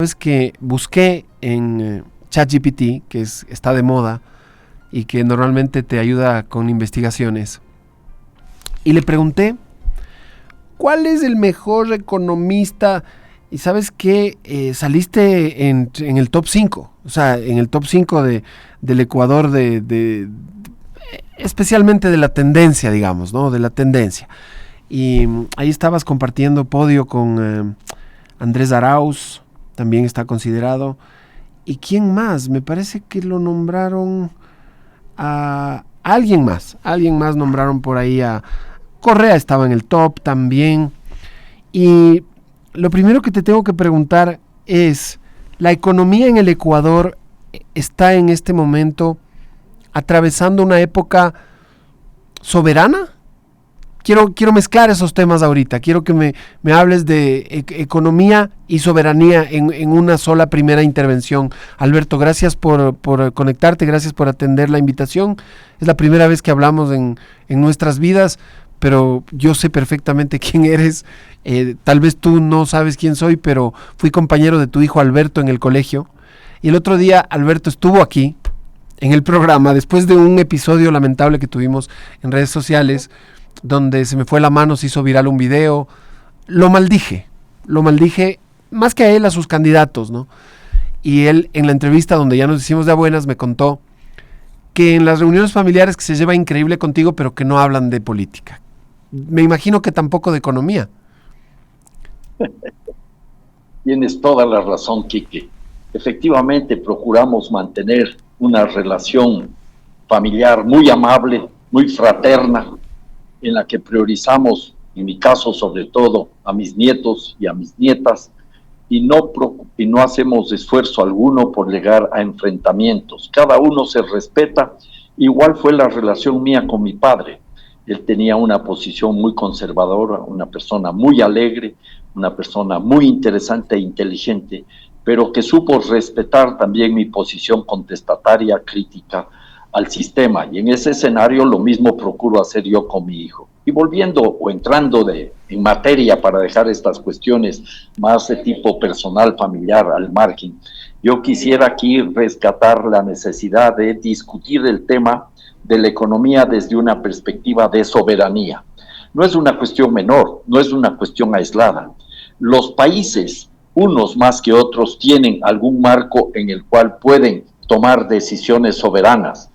Es que busqué en ChatGPT, que está de moda y que normalmente te ayuda con investigaciones, y le pregunté cuál es el mejor economista. Y sabes que saliste en el top 5, o sea, en el top 5 del Ecuador, especialmente de la tendencia, digamos, ¿no? De la tendencia. Y ahí estabas compartiendo podio con Andrés Arauz, también está considerado. ¿Y quién más? Me parece que lo nombraron a alguien más nombraron por ahí a Correa, estaba en el top también. Y lo primero que te tengo que preguntar es, ¿la economía en el Ecuador está en este momento atravesando una época soberana? Quiero mezclar esos temas ahorita. Quiero que me hables de economía y soberanía en una sola primera intervención. Alberto, gracias por conectarte, gracias por atender la invitación. Es la primera vez que hablamos en nuestras vidas, pero yo sé perfectamente quién eres. Tal vez tú no sabes quién soy, pero fui compañero de tu hijo Alberto en el colegio. Y el otro día Alberto estuvo aquí en el programa, después de un episodio lamentable que tuvimos en redes sociales, donde se me fue la mano, se hizo viral un video. Lo maldije más que a él, a sus candidatos, ¿no? Y él, en la entrevista donde ya nos hicimos de a buenas, me contó que en las reuniones familiares que se lleva increíble contigo, pero que no hablan de política. Me imagino que tampoco de economía. Tienes toda la razón, Quique. Efectivamente, procuramos mantener una relación familiar muy amable, muy fraterna, en la que priorizamos, en mi caso sobre todo, a mis nietos y a mis nietas, y no hacemos esfuerzo alguno por llegar a enfrentamientos. Cada uno se respeta. Igual fue la relación mía con mi padre. Él tenía una posición muy conservadora, una persona muy alegre, una persona muy interesante e inteligente, pero que supo respetar también mi posición contestataria, crítica al sistema. Y en ese escenario lo mismo procuro hacer yo con mi hijo. Y volviendo o entrando en materia para dejar estas cuestiones más de tipo personal, familiar, al margen, yo quisiera aquí rescatar la necesidad de discutir el tema de la economía desde una perspectiva de soberanía. No es una cuestión menor, no es una cuestión aislada. Los países, unos más que otros, tienen algún marco en el cual pueden tomar decisiones soberanas,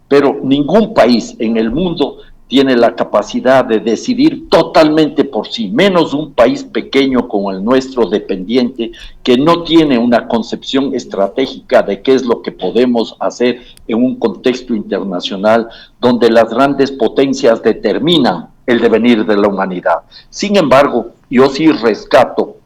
pero ningún país en el mundo tiene la capacidad de decidir totalmente por sí, menos un país pequeño como el nuestro, dependiente, que no tiene una concepción estratégica de qué es lo que podemos hacer en un contexto internacional donde las grandes potencias determinan el devenir de la humanidad. Sin embargo, yo sí rescato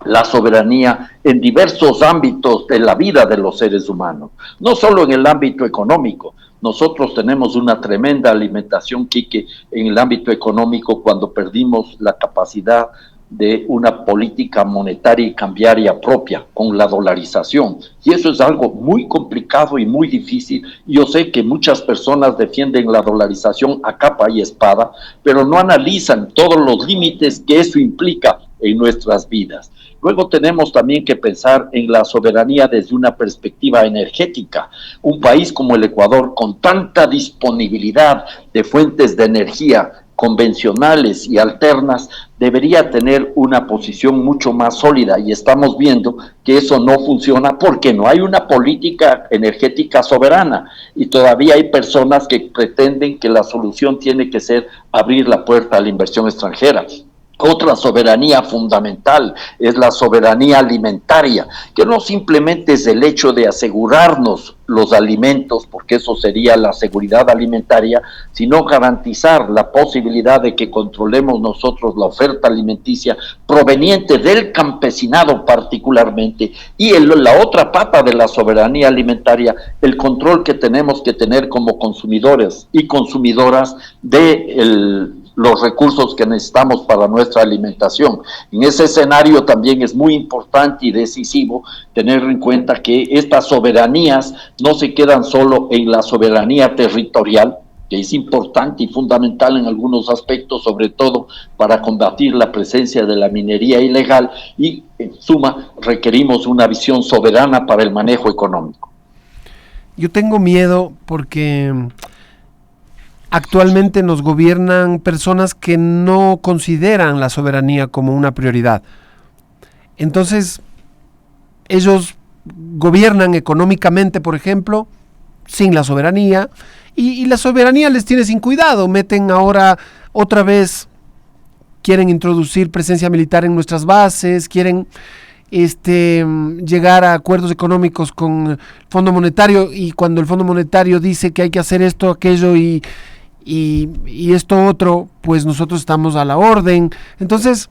la soberanía en diversos ámbitos de la vida de los seres humanos, no solo en el ámbito económico. Nosotros tenemos una tremenda alimentación, Quique, en el ámbito económico cuando perdimos la capacidad de una política monetaria y cambiaria propia con la dolarización. Y eso es algo muy complicado y muy difícil. Yo sé que muchas personas defienden la dolarización a capa y espada, pero no analizan todos los límites que eso implica en nuestras vidas. Luego tenemos también que pensar en la soberanía desde una perspectiva energética. Un país como el Ecuador, con tanta disponibilidad de fuentes de energía convencionales y alternas, debería tener una posición mucho más sólida, y estamos viendo que eso no funciona porque no hay una política energética soberana, y todavía hay personas que pretenden que la solución tiene que ser abrir la puerta a la inversión extranjera. Otra soberanía fundamental es la soberanía alimentaria, que no simplemente es el hecho de asegurarnos los alimentos, porque eso sería la seguridad alimentaria, sino garantizar la posibilidad de que controlemos nosotros la oferta alimenticia proveniente del campesinado particularmente, y la otra pata de la soberanía alimentaria, el control que tenemos que tener como consumidores y consumidoras de los recursos que necesitamos para nuestra alimentación. En ese escenario también es muy importante y decisivo tener en cuenta que estas soberanías no se quedan solo en la soberanía territorial, que es importante y fundamental en algunos aspectos, sobre todo para combatir la presencia de la minería ilegal, y en suma requerimos una visión soberana para el manejo económico. Yo tengo miedo porque actualmente nos gobiernan personas que no consideran la soberanía como una prioridad. Entonces, ellos gobiernan económicamente, por ejemplo, sin la soberanía, y la soberanía les tiene sin cuidado. Meten ahora otra vez, quieren introducir presencia militar en nuestras bases, quieren llegar a acuerdos económicos con el Fondo Monetario, y cuando el Fondo Monetario dice que hay que hacer esto, aquello y esto otro, pues nosotros estamos a la orden. Entonces,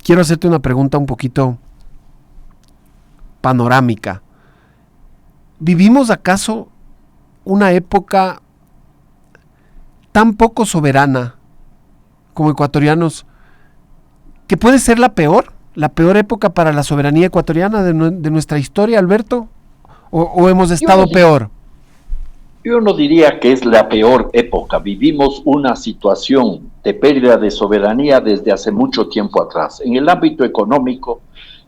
quiero hacerte una pregunta un poquito panorámica. ¿Vivimos acaso una época tan poco soberana como ecuatorianos que puede ser la peor época para la soberanía ecuatoriana de nuestra historia, Alberto? ¿O hemos estado peor? Yo no diría que es la peor época. Vivimos una situación de pérdida de soberanía desde hace mucho tiempo atrás. En el ámbito económico,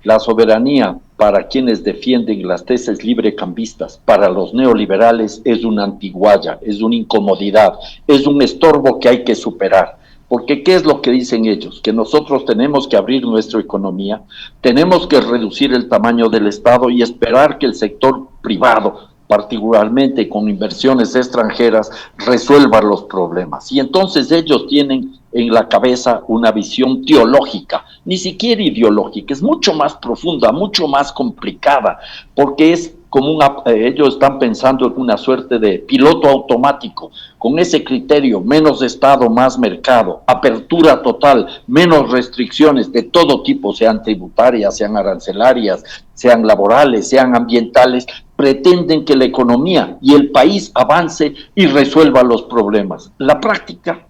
la soberanía para quienes defienden las tesis librecambistas, para los neoliberales, es una antigualla, es una incomodidad, es un estorbo que hay que superar. Porque ¿qué es lo que dicen ellos? Que nosotros tenemos que abrir nuestra economía, tenemos que reducir el tamaño del Estado y esperar que el sector privado, particularmente con inversiones extranjeras, resuelva los problemas. Y entonces ellos tienen en la cabeza una visión teológica, ni siquiera ideológica, es mucho más profunda, mucho más complicada, porque es como ellos están pensando en una suerte de piloto automático, con ese criterio: menos Estado, más mercado, apertura total, menos restricciones de todo tipo, sean tributarias, sean arancelarias, sean laborales, sean ambientales. Pretenden que la economía y el país avance y resuelva los problemas. La práctica,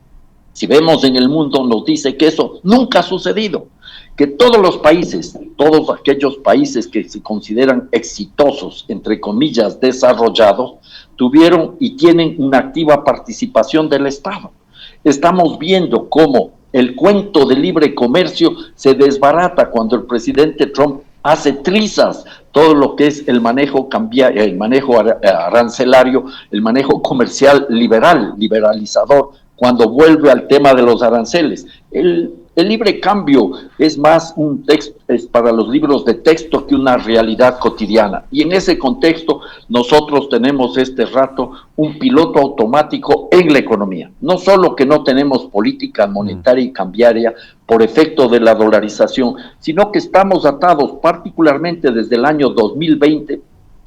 si vemos en el mundo, nos dice que eso nunca ha sucedido, que todos los países, todos aquellos países que se consideran exitosos, entre comillas, desarrollados, tuvieron y tienen una activa participación del Estado. Estamos viendo cómo el cuento de libre comercio se desbarata cuando el presidente Trump hace trizas todo lo que es el manejo arancelario, el manejo comercial liberalizador, cuando vuelve al tema de los aranceles. El libre cambio es más un texto, es para los libros de texto, que una realidad cotidiana. Y en ese contexto nosotros tenemos este rato un piloto automático en la economía. No solo que no tenemos política monetaria y cambiaria por efecto de la dolarización, sino que estamos atados, particularmente desde el año 2020,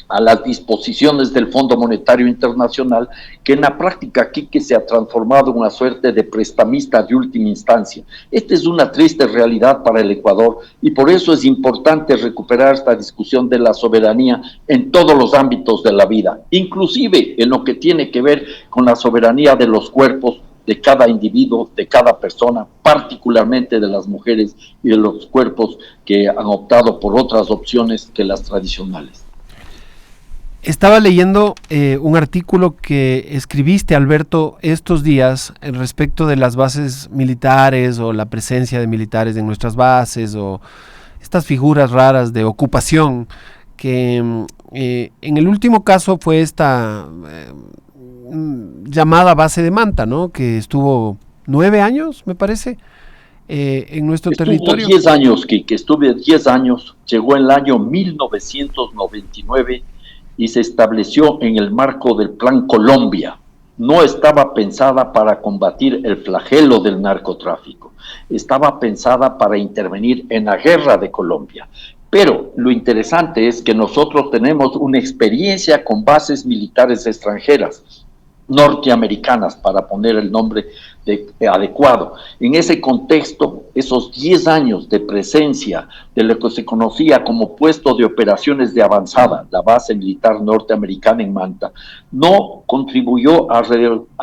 a las disposiciones del Fondo Monetario Internacional, que en la práctica aquí que se ha transformado en una suerte de prestamista de última instancia. Esta es una triste realidad para el Ecuador, y por eso es importante recuperar esta discusión de la soberanía en todos los ámbitos de la vida, inclusive en lo que tiene que ver con la soberanía de los cuerpos de cada individuo, de cada persona, particularmente de las mujeres y de los cuerpos que han optado por otras opciones que las tradicionales. Estaba leyendo un artículo que escribiste, Alberto, estos días respecto de las bases militares o la presencia de militares en nuestras bases, o estas figuras raras de ocupación, que en el último caso fue esta llamada base de Manta, ¿no? Que estuvo 9 años, me parece, en nuestro territorio. 10 años, que estuve 10 años, llegó en el año 1999 y se estableció en el marco del Plan Colombia. No estaba pensada para combatir el flagelo del narcotráfico, estaba pensada para intervenir en la guerra de Colombia. Pero lo interesante es que nosotros tenemos una experiencia con bases militares extranjeras, norteamericanas, para poner el nombre adecuado. En ese contexto, esos 10 años de presencia de lo que se conocía como puesto de operaciones de avanzada, la base militar norteamericana en Manta, no contribuyó a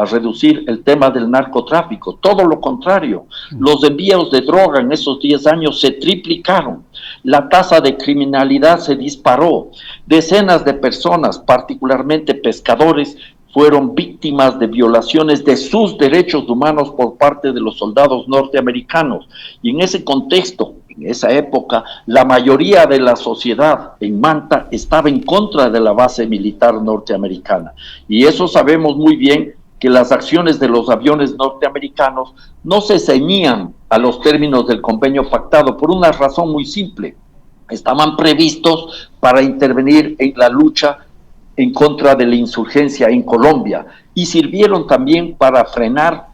reducir el tema del narcotráfico. Todo lo contrario, los envíos de droga en esos 10 años se triplicaron, la tasa de criminalidad se disparó, decenas de personas, particularmente pescadores, fueron víctimas de violaciones de sus derechos humanos por parte de los soldados norteamericanos. Y en ese contexto, en esa época, la mayoría de la sociedad en Manta estaba en contra de la base militar norteamericana. Y eso sabemos muy bien, que las acciones de los aviones norteamericanos no se ceñían a los términos del convenio pactado por una razón muy simple. Estaban previstos para intervenir en la lucha en contra de la insurgencia en Colombia y sirvieron también para frenar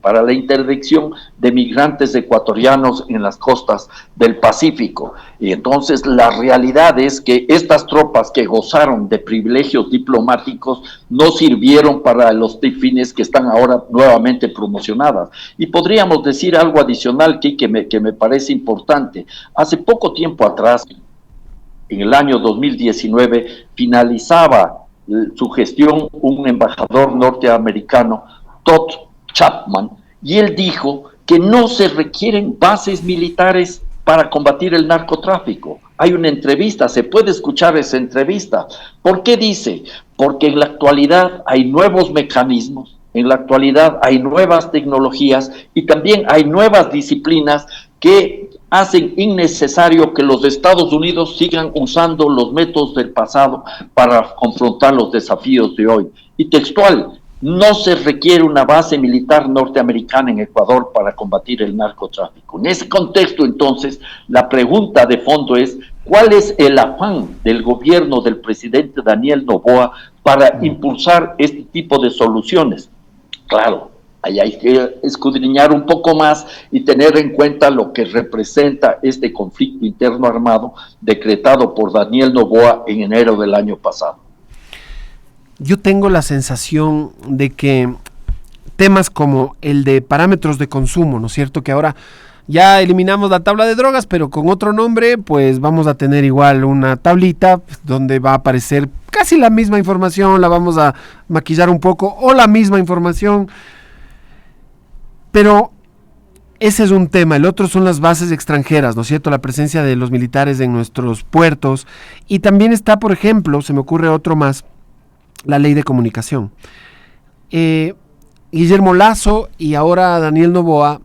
para la interdicción de migrantes ecuatorianos en las costas del Pacífico. Y entonces la realidad es que estas tropas que gozaron de privilegios diplomáticos no sirvieron para los fines que están ahora nuevamente promocionadas. Y podríamos decir algo adicional que me parece importante. Hace poco tiempo atrás, en el año 2019, finalizaba su gestión un embajador norteamericano, Todd Chapman, y él dijo que no se requieren bases militares para combatir el narcotráfico. Hay una entrevista, se puede escuchar esa entrevista. ¿Por qué dice? Porque en la actualidad hay nuevos mecanismos, en la actualidad hay nuevas tecnologías y también hay nuevas disciplinas que hacen innecesario que los Estados Unidos sigan usando los métodos del pasado para confrontar los desafíos de hoy. Y textual, no se requiere una base militar norteamericana en Ecuador para combatir el narcotráfico. En ese contexto, entonces, la pregunta de fondo es, ¿cuál es el afán del gobierno del presidente Daniel Noboa para impulsar este tipo de soluciones? Claro, ahí hay que escudriñar un poco más y tener en cuenta lo que representa este conflicto interno armado decretado por Daniel Noboa en enero del año pasado. Yo tengo la sensación de que temas como el de parámetros de consumo, ¿no es cierto? Que ahora ya eliminamos la tabla de drogas, pero con otro nombre, pues vamos a tener igual una tablita donde va a aparecer casi la misma información, la vamos a maquillar un poco, o la misma información. Pero ese es un tema. El otro son las bases extranjeras, ¿no es cierto? La presencia de los militares en nuestros puertos. Y también está, por ejemplo, se me ocurre otro más, la ley de comunicación. Guillermo Lasso y ahora Daniel Noboa,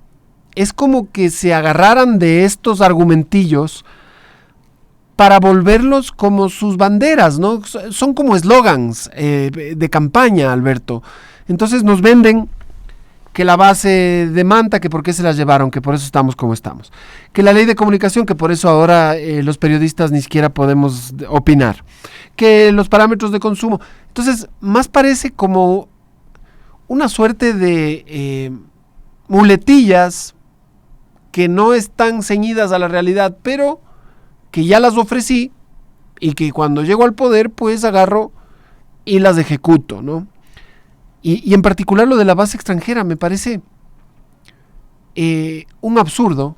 es como que se agarraran de estos argumentillos para volverlos como sus banderas, ¿no? Son como eslogans de campaña, Alberto. Entonces nos venden que la base de Manta, que por qué se la llevaron, que por eso estamos como estamos. Que la ley de comunicación, que por eso ahora los periodistas ni siquiera podemos opinar. Que los parámetros de consumo. Entonces, más parece como una suerte de muletillas que no están ceñidas a la realidad, pero que ya las ofrecí y que cuando llego al poder, pues agarro y las ejecuto, ¿no? Y en particular lo de la base extranjera me parece un absurdo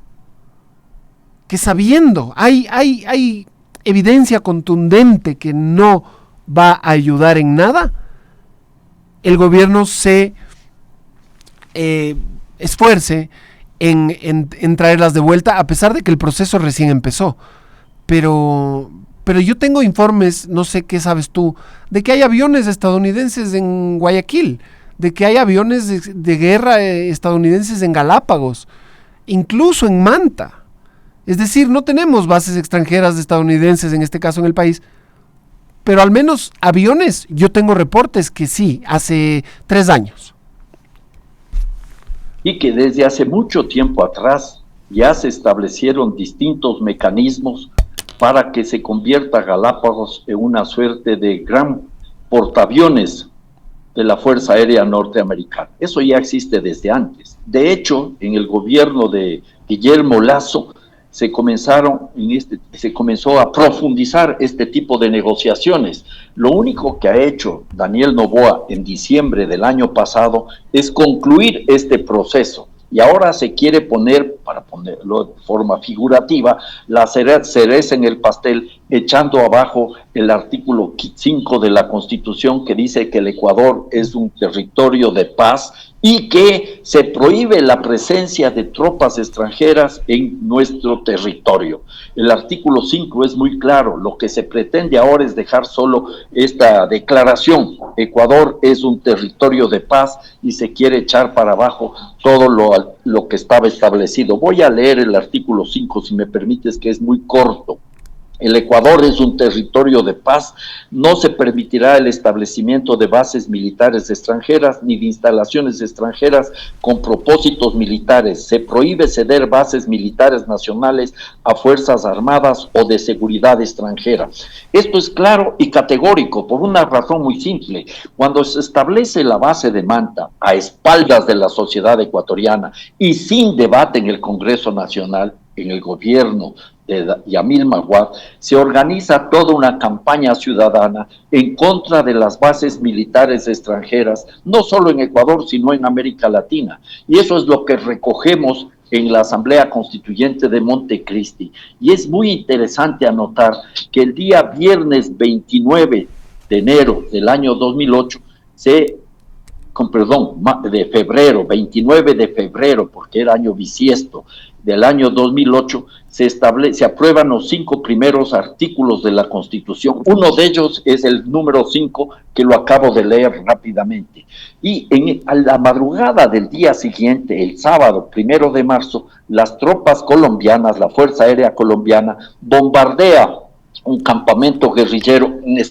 que sabiendo, hay evidencia contundente que no va a ayudar en nada, el gobierno se esfuerce en traerlas de vuelta, a pesar de que el proceso recién empezó. Pero yo tengo informes, no sé qué sabes tú, de que hay aviones estadounidenses en Guayaquil, de que hay aviones de guerra estadounidenses en Galápagos, incluso en Manta. Es decir, no tenemos bases extranjeras estadounidenses, en este caso en el país, pero al menos aviones, yo tengo reportes que sí, hace 3 años. Y que desde hace mucho tiempo atrás ya se establecieron distintos mecanismos para que se convierta Galápagos en una suerte de gran portaaviones de la Fuerza Aérea Norteamericana. Eso ya existe desde antes. De hecho, en el gobierno de Guillermo Lasso se comenzó a profundizar este tipo de negociaciones. Lo único que ha hecho Daniel Noboa en diciembre del año pasado es concluir este proceso. Y ahora se quiere poner, para ponerlo de forma figurativa, la cereza en el pastel, echando abajo el artículo 5 de la Constitución que dice que el Ecuador es un territorio de paz y que se prohíbe la presencia de tropas extranjeras en nuestro territorio. El artículo 5 es muy claro, lo que se pretende ahora es dejar solo esta declaración. Ecuador es un territorio de paz y se quiere echar para abajo todo lo que estaba establecido. Voy a leer el artículo 5, si me permites, que es muy corto. El Ecuador es un territorio de paz, no se permitirá el establecimiento de bases militares extranjeras ni de instalaciones extranjeras con propósitos militares. Se prohíbe ceder bases militares nacionales a fuerzas armadas o de seguridad extranjera. Esto es claro y categórico por una razón muy simple. Cuando se establece la base de Manta a espaldas de la sociedad ecuatoriana y sin debate en el Congreso Nacional, en el gobierno de Yamil Maguad, se organiza toda una campaña ciudadana en contra de las bases militares extranjeras, no solo en Ecuador, sino en América Latina. Y eso es lo que recogemos en la Asamblea Constituyente de Montecristi. Y es muy interesante anotar que el día viernes 29 de enero del año 2008, de febrero, 29 de febrero, porque era año bisiesto, del año 2008, se aprueban los 5 primeros artículos de la Constitución. Uno de ellos es el número 5, que lo acabo de leer rápidamente. Y a la madrugada del día siguiente, el sábado 1 de marzo, las tropas colombianas, la Fuerza Aérea Colombiana, bombardea un campamento guerrillero en el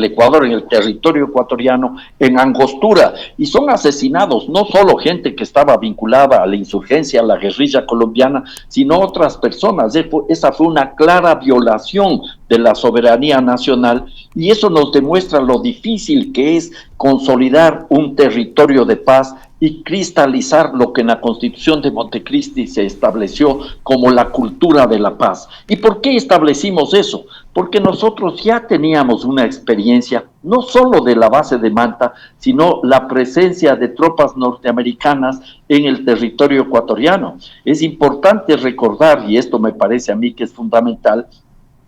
Ecuador, en el territorio ecuatoriano, en Angostura, y son asesinados no solo gente que estaba vinculada a la insurgencia, a la guerrilla colombiana, sino otras personas. Esa fue una clara violación de la soberanía nacional, y eso nos demuestra lo difícil que es consolidar un territorio de paz y cristalizar lo que en la Constitución de Montecristi se estableció como la cultura de la paz. ¿Y por qué establecimos eso? Porque nosotros ya teníamos una experiencia, no solo de la base de Manta, sino la presencia de tropas norteamericanas en el territorio ecuatoriano. Es importante recordar, y esto me parece a mí que es fundamental,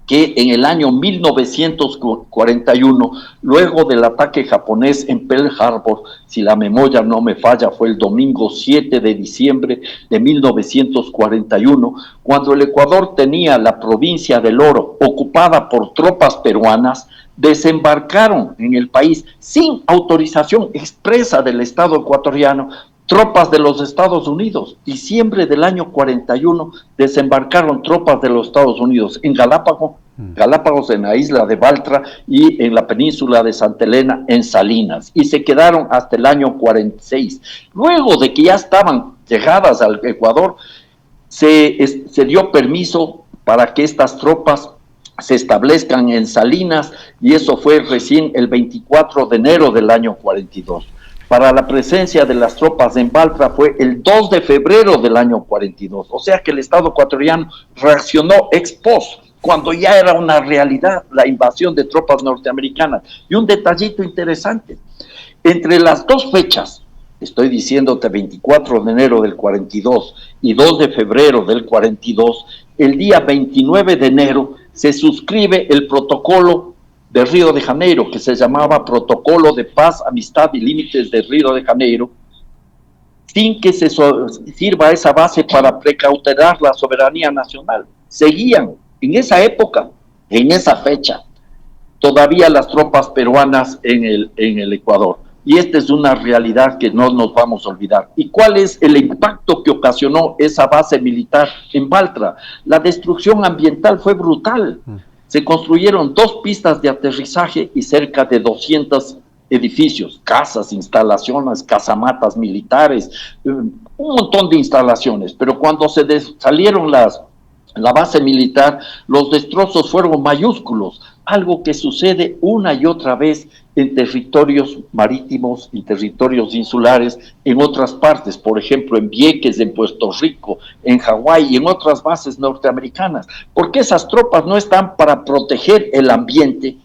que en el año 1941, luego del ataque japonés en Pearl Harbor, si la memoria no me falla, fue el domingo 7 de diciembre de 1941, cuando el Ecuador tenía la provincia del Oro ocupada por tropas peruanas, desembarcaron en el país sin autorización expresa del Estado ecuatoriano tropas de los Estados Unidos. Diciembre del año 41 desembarcaron tropas de los Estados Unidos en Galápagos, en la isla de Baltra, y en la península de Santa Elena, en Salinas, y se quedaron hasta el año 46. Luego de que ya estaban llegadas al Ecuador, se dio permiso para que estas tropas se establezcan en Salinas, y eso fue recién el 24 de enero del año 42. Para la presencia de las tropas en Baltra fue el 2 de febrero del año 42. O sea que el Estado ecuatoriano reaccionó ex post, cuando ya era una realidad la invasión de tropas norteamericanas. Y un detallito interesante, entre las dos fechas, estoy diciéndote 24 de enero del 42 y 2 de febrero del 42, el día 29 de enero se suscribe el protocolo de Río de Janeiro, que se llamaba Protocolo de Paz, Amistad y Límites de Río de Janeiro, sin que se sirva esa base para precautelar la soberanía nacional. Seguían en esa época, en esa fecha, todavía las tropas peruanas en el Ecuador. Y esta es una realidad que no nos vamos a olvidar. ¿Y cuál es el impacto que ocasionó esa base militar en Baltra? La destrucción ambiental fue brutal. Se construyeron 2 pistas de aterrizaje y cerca de 200 edificios, casas, instalaciones, casamatas militares, un montón de instalaciones. Pero cuando salieron la base militar, los destrozos fueron mayúsculos, algo que sucede una y otra vez en territorios marítimos y territorios insulares en otras partes, por ejemplo en Vieques, en Puerto Rico, en Hawái y en otras bases norteamericanas, porque esas tropas no están para proteger el ambiente,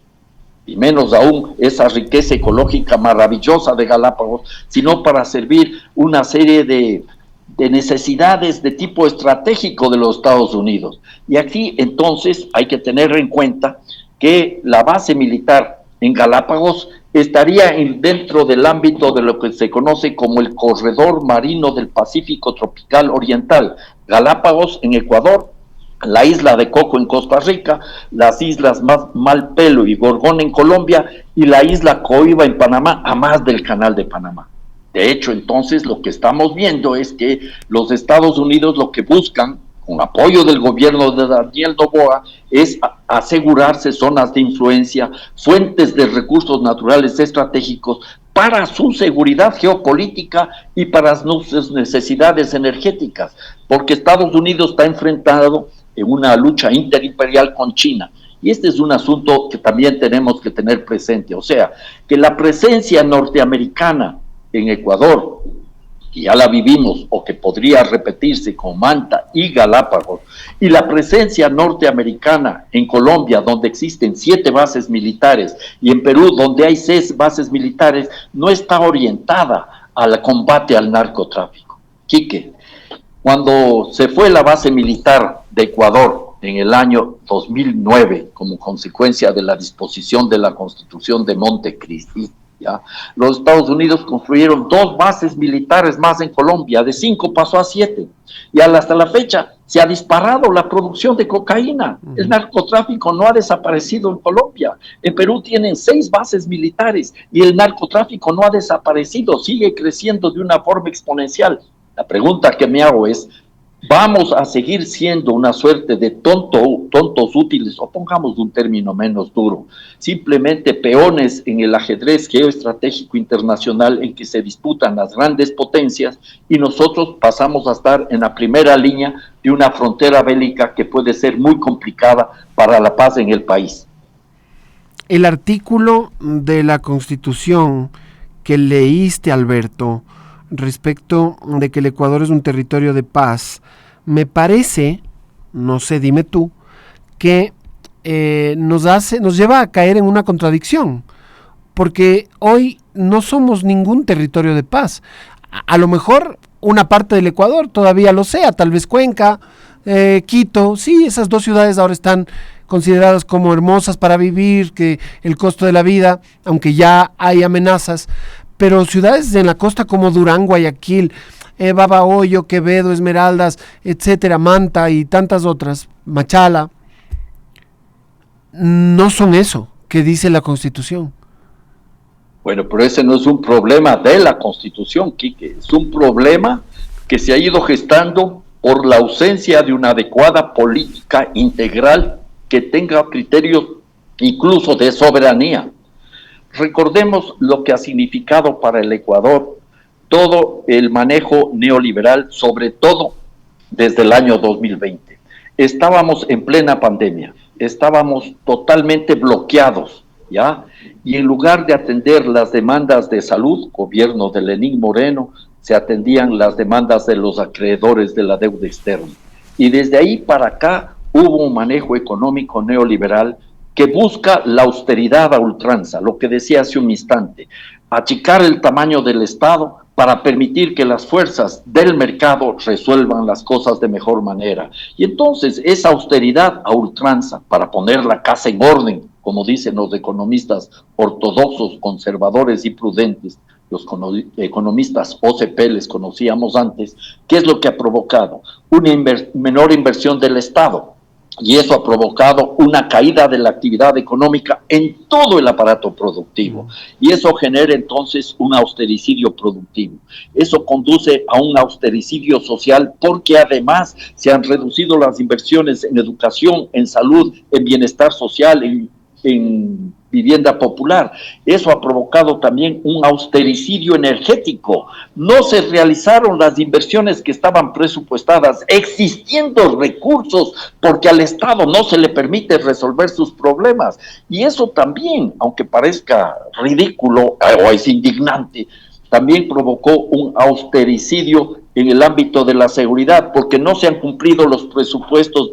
y menos aún esa riqueza ecológica maravillosa de Galápagos, sino para servir una serie de necesidades de tipo estratégico de los Estados Unidos. Y aquí entonces hay que tener en cuenta que la base militar en Galápagos estaría dentro del ámbito de lo que se conoce como el corredor marino del Pacífico tropical oriental, Galápagos en Ecuador, la isla de Coco en Costa Rica, las islas Malpelo y Gorgón en Colombia y la isla Coiba en Panamá, a más del Canal de Panamá. De hecho, entonces, lo que estamos viendo es que los Estados Unidos lo que buscan, con apoyo del gobierno de Daniel Noboa, es asegurarse zonas de influencia, fuentes de recursos naturales estratégicos para su seguridad geopolítica y para sus necesidades energéticas, porque Estados Unidos está enfrentado en una lucha interimperial con China. Y este es un asunto que también tenemos que tener presente, o sea, que la presencia norteamericana en Ecuador, que ya la vivimos o que podría repetirse con Manta y Galápagos, y la presencia norteamericana en Colombia, donde existen 7 bases militares, y en Perú, donde hay 6 bases militares, no está orientada al combate al narcotráfico. Quique, cuando se fue la base militar de Ecuador en el año 2009, como consecuencia de la disposición de la Constitución de Montecristi, ¿ya? Los Estados Unidos construyeron 2 bases militares más en Colombia, de 5 pasó a 7, y hasta la fecha se ha disparado la producción de cocaína. El narcotráfico no ha desaparecido en Colombia. En Perú tienen 6 bases militares y el narcotráfico no ha desaparecido, sigue creciendo de una forma exponencial. La pregunta que me hago es, ¿vamos a seguir siendo una suerte de tontos útiles, o pongamos un término menos duro, simplemente peones en el ajedrez geoestratégico internacional en que se disputan las grandes potencias y nosotros pasamos a estar en la primera línea de una frontera bélica que puede ser muy complicada para la paz en el país? El artículo de la Constitución que leíste, Alberto, respecto de que el Ecuador es un territorio de paz, me parece, no sé, dime tú, que nos lleva a caer en una contradicción, porque hoy no somos ningún territorio de paz. A lo mejor una parte del Ecuador todavía lo sea, tal vez Cuenca, Quito, sí, esas 2 ciudades ahora están consideradas como hermosas para vivir, que el costo de la vida, aunque ya hay amenazas, pero ciudades en la costa como Durán, Guayaquil, Babahoyo, Quevedo, Esmeraldas, etcétera, Manta y tantas otras, Machala, no son eso que dice la Constitución. Bueno, pero ese no es un problema de la Constitución, Quique, es un problema que se ha ido gestando por la ausencia de una adecuada política integral que tenga criterios incluso de soberanía. Recordemos lo que ha significado para el Ecuador todo el manejo neoliberal, sobre todo desde el año 2020. Estábamos en plena pandemia, estábamos totalmente bloqueados, ¿ya? Y en lugar de atender las demandas de salud, gobierno de Lenín Moreno, se atendían las demandas de los acreedores de la deuda externa. Y desde ahí para acá hubo un manejo económico neoliberal que busca la austeridad a ultranza, lo que decía hace un instante, achicar el tamaño del Estado para permitir que las fuerzas del mercado resuelvan las cosas de mejor manera. Y entonces esa austeridad a ultranza, para poner la casa en orden, como dicen los economistas ortodoxos, conservadores y prudentes, los economistas OCP les conocíamos antes, ¿qué es lo que ha provocado? Una menor inversión del Estado. Y eso ha provocado una caída de la actividad económica en todo el aparato productivo. Y eso genera entonces un austericidio productivo. Eso conduce a un austericidio social porque además se han reducido las inversiones en educación, en salud, en bienestar social, en vivienda popular. Eso ha provocado también un austericidio energético. No se realizaron las inversiones que estaban presupuestadas, existiendo recursos, porque al Estado no se le permite resolver sus problemas. Y eso también, aunque parezca ridículo o es indignante, también provocó un austericidio en el ámbito de la seguridad, porque no se han cumplido los presupuestos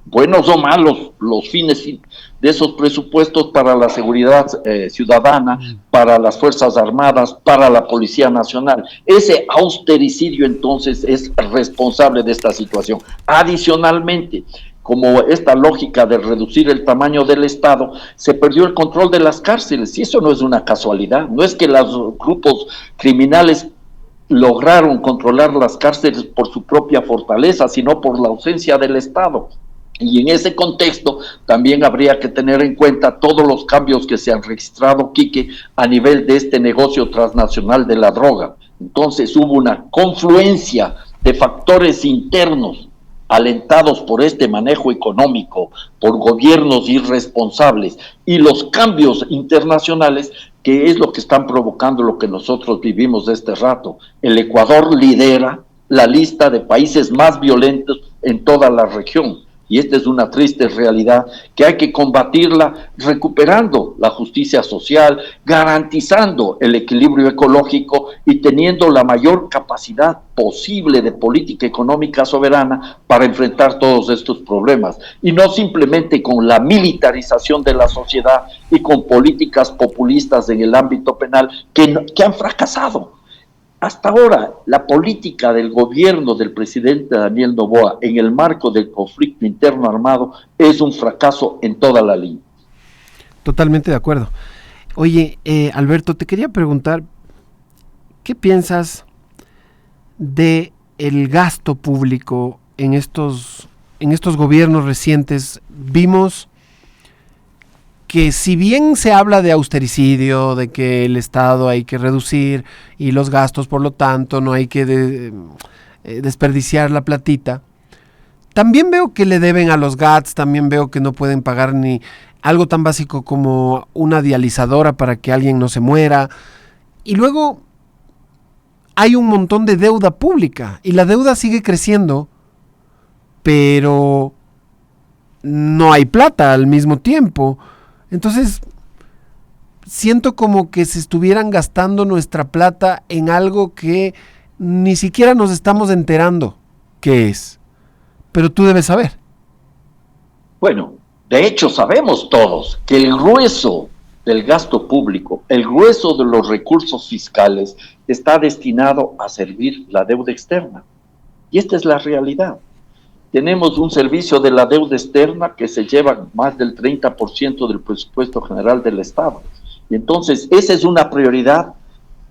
buenos o malos, los fines de esos presupuestos para la seguridad ciudadana, para las Fuerzas Armadas, para la Policía Nacional. Ese austericidio entonces es responsable de esta situación. Adicionalmente, como esta lógica de reducir el tamaño del Estado, se perdió el control de las cárceles, y eso no es una casualidad, no es que los grupos criminales lograron controlar las cárceles por su propia fortaleza, sino por la ausencia del Estado. Y en ese contexto también habría que tener en cuenta todos los cambios que se han registrado, Quique, a nivel de este negocio transnacional de la droga. Entonces hubo una confluencia de factores internos alentados por este manejo económico, por gobiernos irresponsables y los cambios internacionales, que es lo que están provocando lo que nosotros vivimos de este rato. El Ecuador lidera la lista de países más violentos en toda la región. Y esta es una triste realidad que hay que combatirla recuperando la justicia social, garantizando el equilibrio ecológico y teniendo la mayor capacidad posible de política económica soberana para enfrentar todos estos problemas. Y no simplemente con la militarización de la sociedad y con políticas populistas en el ámbito penal que han fracasado. Hasta ahora, la política del gobierno del presidente Daniel Noboa en el marco del conflicto interno armado es un fracaso en toda la línea. Totalmente de acuerdo. Oye, Alberto, te quería preguntar, ¿qué piensas de el gasto público en estos gobiernos recientes? Vimos que si bien se habla de austericidio, de que el Estado hay que reducir y los gastos, por lo tanto, no hay que desperdiciar la platita, también veo que le deben a los GATS, también veo que no pueden pagar ni algo tan básico como una dializadora para que alguien no se muera. Y luego hay un montón de deuda pública y la deuda sigue creciendo, pero no hay plata al mismo tiempo. Entonces, siento como que se estuvieran gastando nuestra plata en algo que ni siquiera nos estamos enterando qué es. Pero tú debes saber. Bueno, de hecho sabemos todos que el grueso del gasto público, el grueso de los recursos fiscales está destinado a servir la deuda externa. Y esta es la realidad. Tenemos un servicio de la deuda externa que se lleva más del 30% del presupuesto general del Estado. Y entonces, esa es una prioridad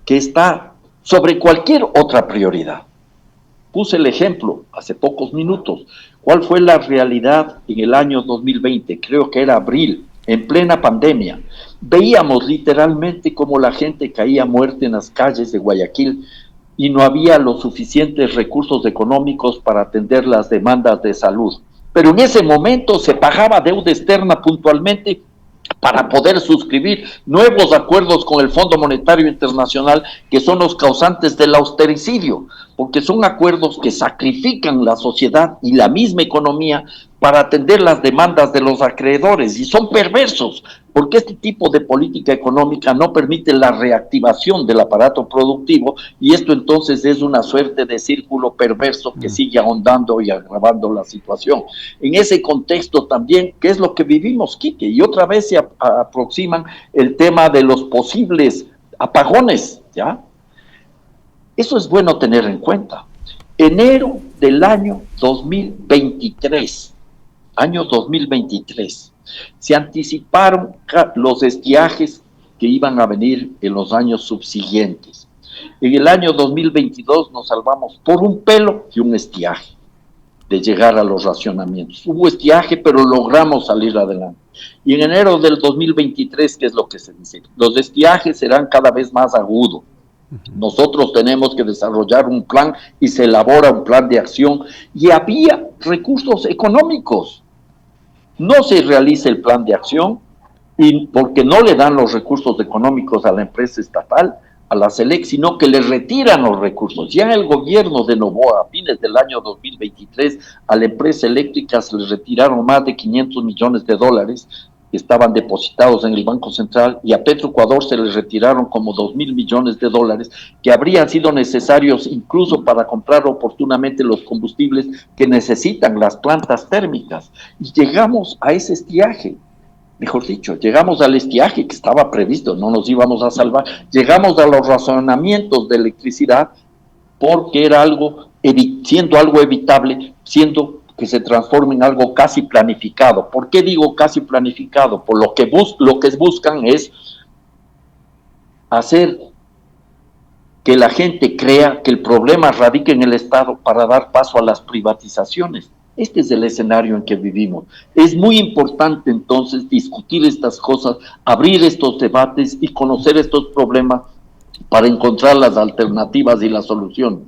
que está sobre cualquier otra prioridad. Puse el ejemplo hace pocos minutos. ¿Cuál fue la realidad en el año 2020? Creo que era abril, en plena pandemia. Veíamos literalmente cómo la gente caía muerta en las calles de Guayaquil y no había los suficientes recursos económicos para atender las demandas de salud. Pero en ese momento se pagaba deuda externa puntualmente para poder suscribir nuevos acuerdos con el Fondo Monetario Internacional, que son los causantes del austericidio, porque son acuerdos que sacrifican la sociedad y la misma economía para atender las demandas de los acreedores, y son perversos, porque este tipo de política económica no permite la reactivación del aparato productivo, y esto entonces es una suerte de círculo perverso que sigue ahondando y agravando la situación. En ese contexto también, ¿qué es lo que vivimos, Quique? Y otra vez se aproximan el tema de los posibles apagones, ¿ya? Eso es bueno tener en cuenta. Enero del año 2023, se anticiparon los estiajes que iban a venir en los años subsiguientes. En el año 2022 nos salvamos por un pelo y un estiaje de llegar a los racionamientos. Hubo estiaje, pero logramos salir adelante. Y en enero del 2023, ¿qué es lo que se dice? Los estiajes serán cada vez más agudos. Nosotros tenemos que desarrollar un plan y se elabora un plan de acción, y había recursos económicos. No se realiza el plan de acción y porque no le dan los recursos económicos a la empresa estatal, a la SELEC, sino que le retiran los recursos. Ya el gobierno de Noboa, a fines del año 2023, a la empresa eléctrica se le retiraron más de 500 millones de dólares que estaban depositados en el Banco Central, y a Petroecuador se les retiraron como 2.000 millones de dólares que habrían sido necesarios incluso para comprar oportunamente los combustibles que necesitan las plantas térmicas. Y llegamos a ese estiaje, mejor dicho, llegamos al estiaje que estaba previsto, no nos íbamos a salvar, llegamos a los razonamientos de electricidad porque era algo, siendo algo evitable, siendo que se transforme en algo casi planificado. ¿Por qué digo casi planificado? Por lo que buscan es hacer que la gente crea que el problema radica en el Estado para dar paso a las privatizaciones. Este es el escenario en que vivimos. Es muy importante entonces discutir estas cosas, abrir estos debates y conocer estos problemas para encontrar las alternativas y las soluciones.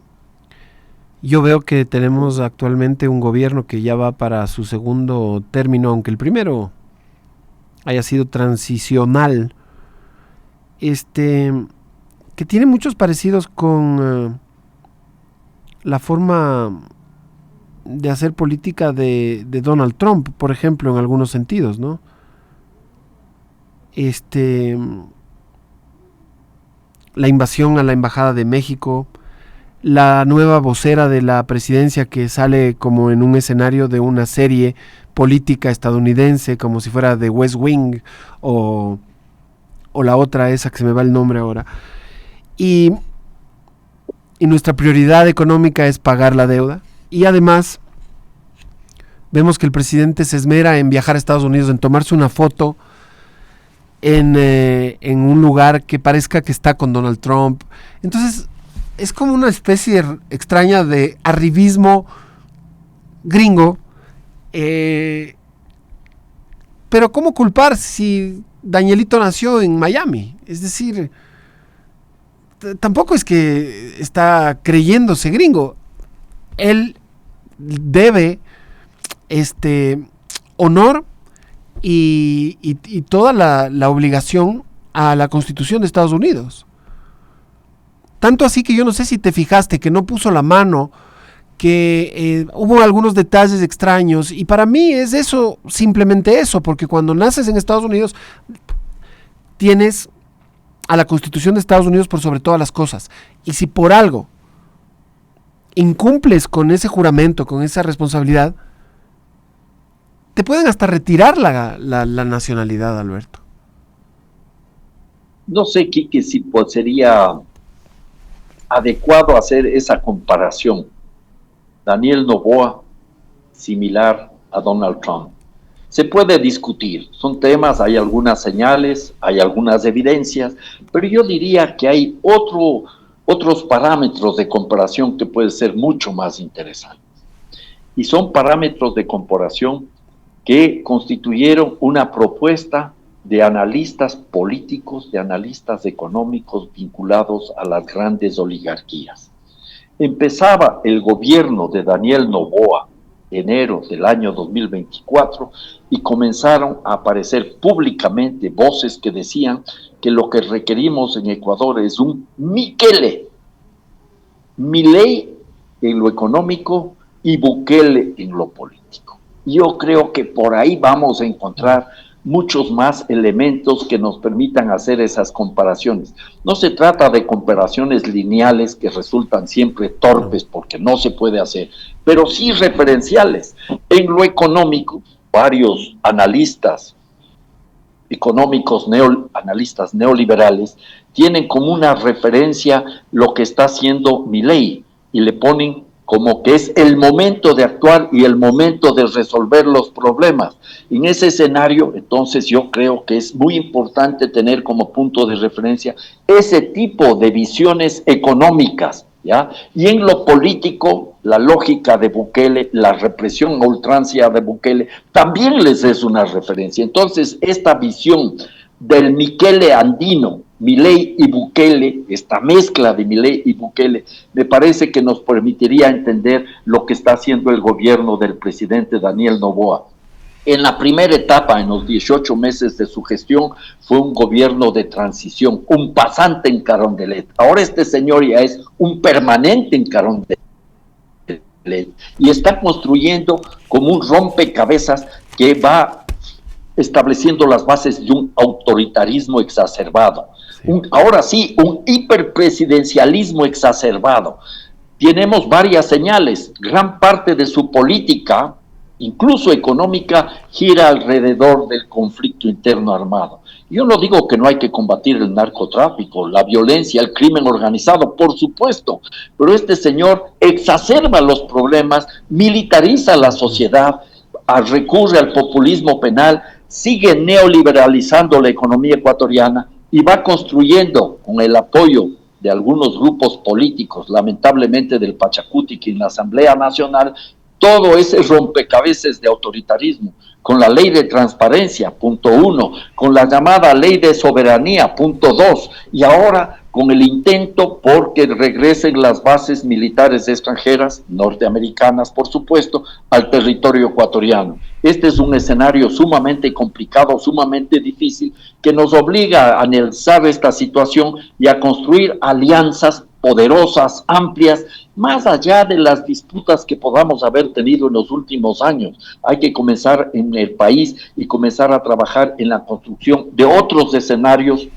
Yo veo que tenemos actualmente un gobierno que ya va para su segundo término, aunque el primero haya sido transicional, que tiene muchos parecidos con la forma de hacer política de Donald Trump, por ejemplo, en algunos sentidos, ¿no? La invasión a la Embajada de México, la nueva vocera de la presidencia que sale como en un escenario de una serie política estadounidense, como si fuera de West Wing, o la otra, esa que se me va el nombre ahora. Y nuestra prioridad económica es pagar la deuda. Y además vemos que el presidente se esmera en viajar a Estados Unidos, en tomarse una foto en un lugar que parezca que está con Donald Trump. Entonces es como una especie extraña de arribismo gringo. Pero ¿cómo culpar si Danielito nació en Miami? Es decir, tampoco es que está creyéndose gringo. Él debe honor y toda la obligación a la Constitución de Estados Unidos. Tanto así que yo no sé si te fijaste que no puso la mano, que hubo algunos detalles extraños, y para mí es eso, simplemente eso, porque cuando naces en Estados Unidos tienes a la Constitución de Estados Unidos por sobre todas las cosas, y si por algo incumples con ese juramento, con esa responsabilidad, te pueden hasta retirar la nacionalidad, Alberto. No sé, Quique, si sería adecuado hacer esa comparación. Daniel Noboa, similar a Donald Trump. Se puede discutir, son temas, hay algunas señales, hay algunas evidencias, pero yo diría que hay otros parámetros de comparación que pueden ser mucho más interesantes. Y son parámetros de comparación que constituyeron una propuesta de analistas políticos, de analistas económicos vinculados a las grandes oligarquías. Empezaba el gobierno de Daniel Noboa, enero del año 2024, y comenzaron a aparecer públicamente voces que decían que lo que requerimos en Ecuador es un Milei en lo económico y Bukele en lo político. Yo creo que por ahí vamos a encontrar muchos más elementos que nos permitan hacer esas comparaciones. No se trata de comparaciones lineales que resultan siempre torpes porque no se puede hacer, pero sí referenciales. En lo económico, varios analistas económicos, analistas neoliberales, tienen como una referencia lo que está haciendo Milei y le ponen como que es el momento de actuar y el momento de resolver los problemas. En ese escenario, entonces yo creo que es muy importante tener como punto de referencia ese tipo de visiones económicas, ¿ya? Y en lo político, la lógica de Bukele, la represión a ultrancia de Bukele, también les es una referencia. Entonces, esta visión del Michele andino, Milei y Bukele, esta mezcla de Milei y Bukele, me parece que nos permitiría entender lo que está haciendo el gobierno del presidente Daniel Noboa. En la primera etapa, en los 18 meses de su gestión, fue un gobierno de transición, un pasante en Carondelet. Ahora este señor ya es un permanente en Carondelet y está construyendo como un rompecabezas que va estableciendo las bases de un autoritarismo exacerbado. Ahora sí, un hiperpresidencialismo exacerbado. Tenemos varias señales. Gran parte de su política incluso económica, gira alrededor del conflicto interno armado. Yo no digo que no hay que combatir el narcotráfico, la violencia, el crimen organizado, por supuesto, pero este señor exacerba los problemas, militariza la sociedad, recurre al populismo penal, sigue neoliberalizando la economía ecuatoriana y va construyendo con el apoyo de algunos grupos políticos, lamentablemente del Pachacutic en la Asamblea Nacional, todo ese rompecabezas de autoritarismo, con la ley de transparencia, punto 1, con la llamada ley de soberanía, punto 2, y ahora con el intento por que regresen las bases militares extranjeras, norteamericanas por supuesto, al territorio ecuatoriano. Este es un escenario sumamente complicado, sumamente difícil, que nos obliga a analizar esta situación y a construir alianzas poderosas, amplias, más allá de las disputas que podamos haber tenido en los últimos años. Hay que comenzar en el país y comenzar a trabajar en la construcción de otros escenarios,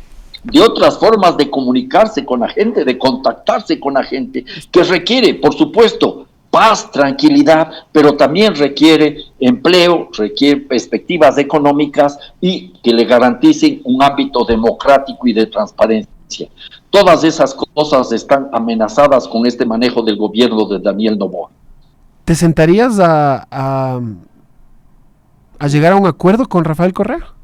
de otras formas de comunicarse con la gente, de contactarse con la gente, que requiere, por supuesto, paz, tranquilidad, pero también requiere empleo, requiere perspectivas económicas y que le garanticen un ámbito democrático y de transparencia. Todas esas cosas están amenazadas con este manejo del gobierno de Daniel Noboa. ¿Te sentarías a llegar a un acuerdo con Rafael Correa?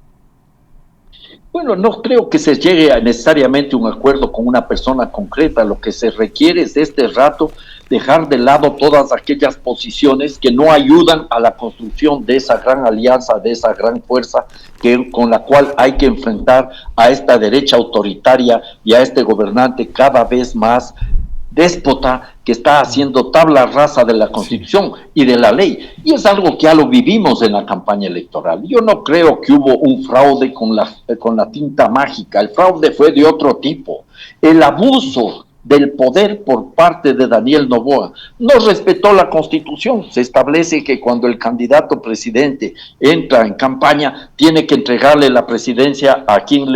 Bueno, no creo que se llegue a necesariamente un acuerdo con una persona concreta. Lo que se requiere es de este rato dejar de lado todas aquellas posiciones que no ayudan a la construcción de esa gran alianza, de esa gran fuerza con la cual hay que enfrentar a esta derecha autoritaria y a este gobernante cada vez más déspota que está haciendo tabla rasa de la Constitución y de la ley. Y es algo que ya lo vivimos en la campaña electoral. Yo no creo que hubo un fraude con la tinta mágica. El fraude fue de otro tipo. El abuso del poder por parte de Daniel Noboa no respetó la Constitución. Se establece que cuando el candidato presidente entra en campaña, tiene que entregarle la presidencia a quien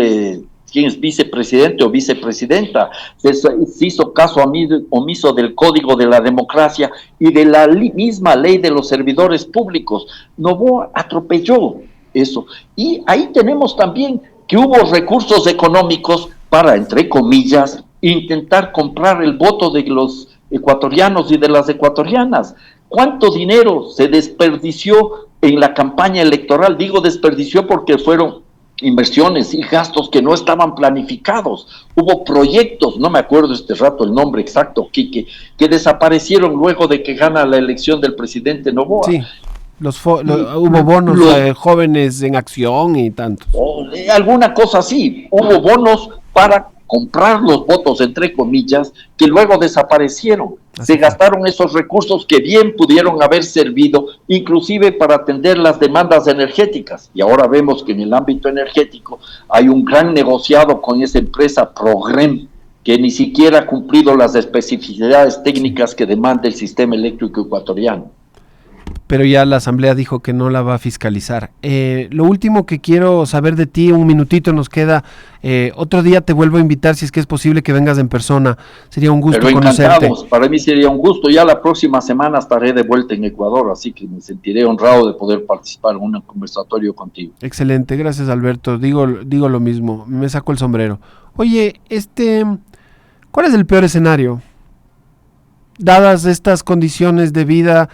es vicepresidente o vicepresidenta. Se hizo caso omiso del Código de la Democracia y de la misma ley de los servidores públicos. Noboa atropelló eso. Y ahí tenemos también que hubo recursos económicos para, entre comillas, intentar comprar el voto de los ecuatorianos y de las ecuatorianas. ¿Cuánto dinero se desperdició en la campaña electoral? Digo desperdició porque fueron inversiones y gastos que no estaban planificados. Hubo proyectos, no me acuerdo este rato el nombre exacto, Quique, que desaparecieron luego de que gana la elección del presidente Noboa. Sí, hubo bonos jóvenes en acción y tantos. Alguna cosa así, hubo bonos para comprar los votos, entre comillas, que luego desaparecieron. Se gastaron esos recursos que bien pudieron haber servido, inclusive para atender las demandas energéticas. Y ahora vemos que en el ámbito energético hay un gran negociado con esa empresa Progrem, que ni siquiera ha cumplido las especificidades técnicas que demanda el sistema eléctrico ecuatoriano. Pero ya la Asamblea dijo que no la va a fiscalizar. Lo último que quiero saber de ti, un minutito nos queda, otro día te vuelvo a invitar si es que es posible que vengas en persona, sería un gusto conocerte. Para mí sería un gusto, ya la próxima semana estaré de vuelta en Ecuador, así que me sentiré honrado de poder participar en un conversatorio contigo. Excelente, gracias Alberto, digo lo mismo, me saco el sombrero. Oye, ¿cuál es el peor escenario? Dadas estas condiciones de vida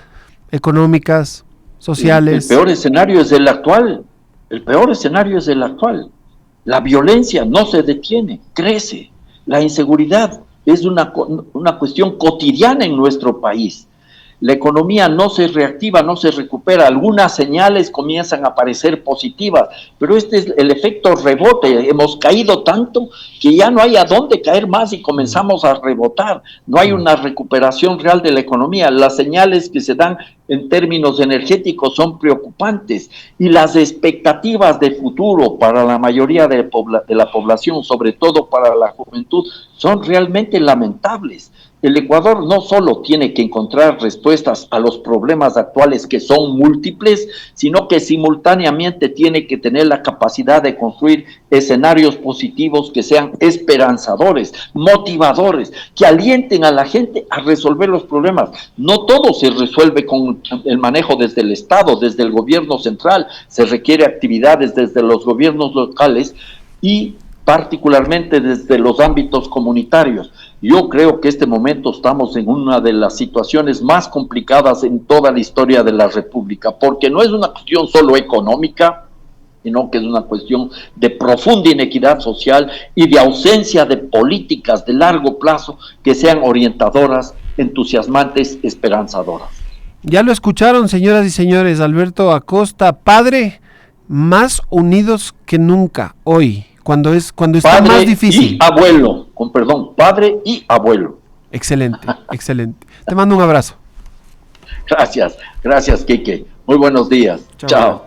económicas, sociales. El peor escenario es el actual. El peor escenario es el actual. La violencia no se detiene, crece. La inseguridad es una cuestión cotidiana en nuestro país. La economía no se reactiva, no se recupera. Algunas señales comienzan a parecer positivas, pero este es el efecto rebote. Hemos caído tanto que ya no hay a dónde caer más y comenzamos a rebotar. No hay una recuperación real de la economía. Las señales que se dan en términos energéticos son preocupantes y las expectativas de futuro para la mayoría de la población, sobre todo para la juventud, son realmente lamentables. El Ecuador no solo tiene que encontrar respuestas a los problemas actuales que son múltiples, sino que simultáneamente tiene que tener la capacidad de construir escenarios positivos que sean esperanzadores, motivadores, que alienten a la gente a resolver los problemas. No todo se resuelve con el manejo desde el Estado, desde el gobierno central, se requiere actividades desde los gobiernos locales y particularmente desde los ámbitos comunitarios. Yo creo que este momento estamos en una de las situaciones más complicadas en toda la historia de la República, porque no es una cuestión solo económica, sino que es una cuestión de profunda inequidad social y de ausencia de políticas de largo plazo que sean orientadoras, entusiasmantes, esperanzadoras. Ya lo escucharon, señoras y señores, Alberto Acosta, padre, más unidos que nunca hoy. Cuando está padre más difícil. Y abuelo, con perdón, padre y abuelo. Excelente, excelente. Te mando un abrazo. Gracias, Quique. Muy buenos días. Chao.